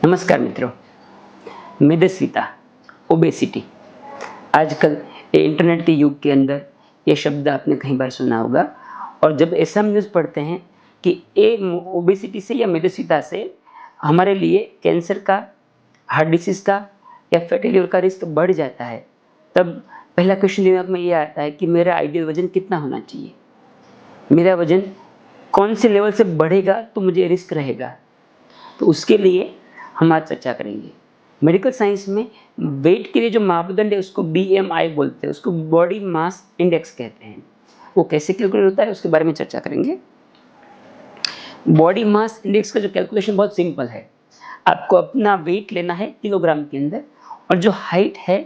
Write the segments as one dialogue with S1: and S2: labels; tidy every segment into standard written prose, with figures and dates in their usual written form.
S1: नमस्कार मित्रों, मेदस्विता, ओबेसिटी। आजकल ये इंटरनेट के युग के अंदर ये शब्द आपने कई बार सुना होगा। और जब ऐसा हम न्यूज़ पढ़ते हैं कि ये ओबेसिटी से या मेदस्विता से हमारे लिए कैंसर का, हार्ट डिसीज़ का या फैटी लिवर का रिस्क बढ़ जाता है, तब पहला क्वेश्चन दिमाग में ये आता है कि मेरा आइडियल वज़न कितना होना चाहिए? मेरा वज़न कौन से लेवल से बढ़ेगा तो मुझे रिस्क रहेगा? तो उसके लिए हम आज चर्चा करेंगे। मेडिकल साइंस में वेट के लिए जो मापदंड है उसको बीएमआई बोलते हैं, उसको बॉडी मास इंडेक्स कहते हैं। वो कैसे कैलकुलेट होता है उसके बारे में चर्चा करेंगे। बॉडी मास इंडेक्स का जो कैलकुलेशन बहुत सिंपल है। आपको अपना वेट लेना है किलोग्राम के अंदर और जो हाइट है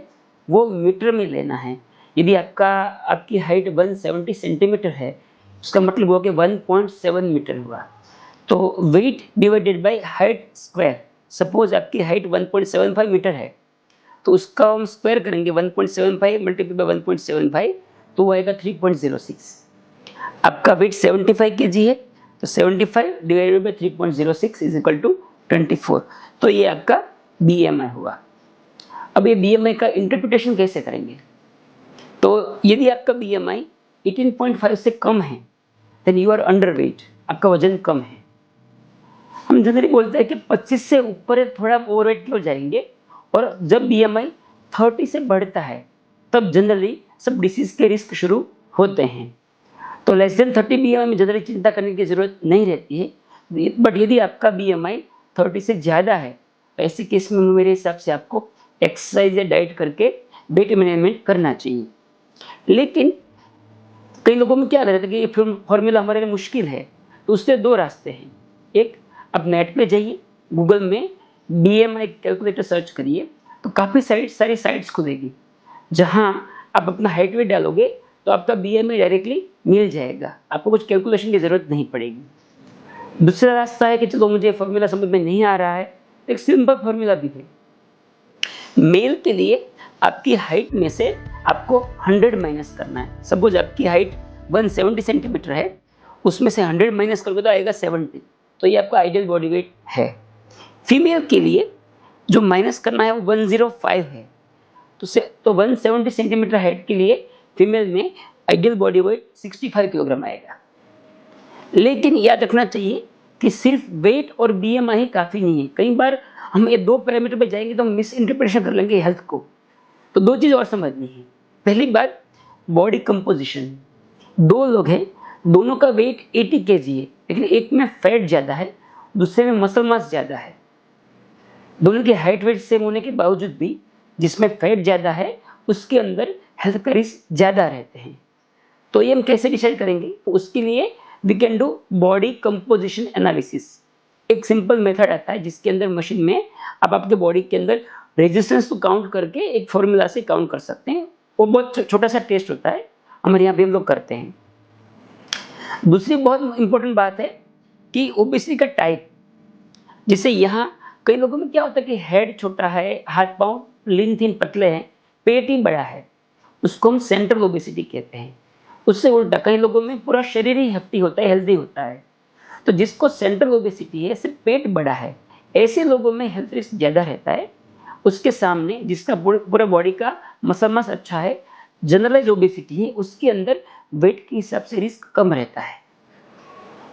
S1: वो मीटर में लेना है। यदि आपकी हाइट 170 सेंटीमीटर है, उसका मतलब हुआ कि 1.7 मीटर हुआ। तो weight divided by height square, suppose आपकी हाइट 1.75 मीटर है तो उसका हम स्क्वायर करेंगे 1.75 मल्टीप्लाई बाय 1.75 तो वो आएगा 3.06। आपका वेट 75 केजी है तो 75 divided by 3.06 is equal to 24। तो ये आपका बीएमआई हुआ। अब ये बीएमआई का इंटरप्रिटेशन कैसे करेंगे? तो यदि आपका बीएमआई 18.5 से कम है then you are underweight, आपका वजन कम है। हम जनरली बोलते हैं कि 25 से ऊपर है थोड़ा ओवरवेट हो जाएंगे। और जब बीएमआई 30 से बढ़ता है तब जनरली सब डिसीज के रिस्क शुरू होते हैं। तो लेस देन 30 बीएमआई में जनरली चिंता करने की जरूरत नहीं रहती है। बट यदि आपका बीएमआई 30 से ज़्यादा है तो ऐसे केस में मेरे हिसाब से आपको एक्सरसाइज या डाइट करके वेट मैनेजमेंट करना चाहिए। लेकिन कई लोगों में क्या रहता है कि ये फॉर्मूला हमारे लिए मुश्किल है, तो उससे दो रास्ते हैं। एक, आप नेट पे जाइए, गूगल में बीएमआई कैलकुलेटर सर्च करिए तो काफ़ी सारी साइट्स खुलेगी जहां आप अपना हाइट वेट डालोगे तो आपका बीएमआई डायरेक्टली मिल जाएगा, आपको कुछ कैलकुलेशन की ज़रूरत नहीं पड़ेगी। दूसरा रास्ता है कि चलो मुझे फॉर्मूला समझ में नहीं आ रहा है, तो एक सिंपल फॉर्मूला भी है। मेल के लिए आपकी हाइट में से आपको 100 माइनस करना है। सपोज आपकी हाइट 170 सेंटीमीटर है, उसमें से 100 माइनस करोगे तो आएगा 70, तो ये आपका आइडियल बॉडी वेट है। फीमेल के लिए जो माइनस करना है वो 105 है, तो 170 सेंटीमीटर हाइट के लिए फीमेल में आइडियल बॉडी वेट 65 किलोग्राम आएगा। लेकिन याद रखना चाहिए कि सिर्फ वेट और बीएमआई काफ़ी नहीं है। कई बार हम ये दो पैरामीटर पे जाएंगे तो हम मिस इंटरप्रिटेशन कर लेंगे हेल्थ को। तो दो चीज़ और समझनी है। पहली बात, बॉडी कंपोजिशन। दो लोग हैं, दोनों का वेट 80 केजी है, लेकिन एक में फैट ज़्यादा है, दूसरे में मसल मास ज़्यादा है। दोनों की हाइट वेट सेम होने के बावजूद भी जिसमें फैट ज़्यादा है उसके अंदर हेल्थ का रिस्क ज़्यादा रहते हैं। तो ये हम कैसे डिसाइड करेंगे? तो उसके लिए we can do body composition analysis. एक सिंपल मेथड आता है जिसके अंदर मशीन में आप आपके बॉडी के अंदर रेजिस्टेंस को काउंट करके एक फॉर्मूला से काउंट कर सकते हैं। वो बहुत छोटा सा टेस्ट होता है, हमारे यहाँ भी हम लोग करते हैं। दूसरी बहुत इंपॉर्टेंट बात है कि ओबेसिटी का टाइप। जिससे यहाँ कई लोगों में क्या होता है कि हेड छोटा है, हाथ पांव लीन थीन पतले हैं, पेट ही बड़ा है, उसको हम सेंट्रल ओबेसिटी कहते हैं। उससे उल्टा कई लोगों में पूरा शरीर ही हेल्दी होता है, हेल्दी होता है। तो जिसको सेंट्रल ओबेसिटी है, सिर्फ पेट बड़ा है, ऐसे लोगों में हेल्थ रिस्क ज़्यादा रहता है। उसके सामने जिसका पूरा बॉडी का मसल मास अच्छा है, जनरलाइज ओबेसिटी है, उसके अंदर वेट के हिसाब से रिस्क कम रहता है।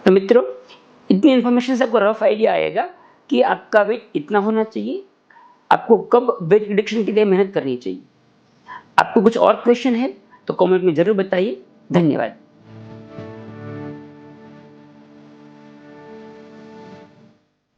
S1: तो मित्रों, इतनी इन्फॉर्मेशन से आपको रफ आइडिया आएगा कि आपका वेट कितना होना चाहिए, आपको कब वेट रिडक्शन के लिए मेहनत करनी चाहिए। आपको कुछ और क्वेश्चन है तो कमेंट में जरूर बताइए। धन्यवाद।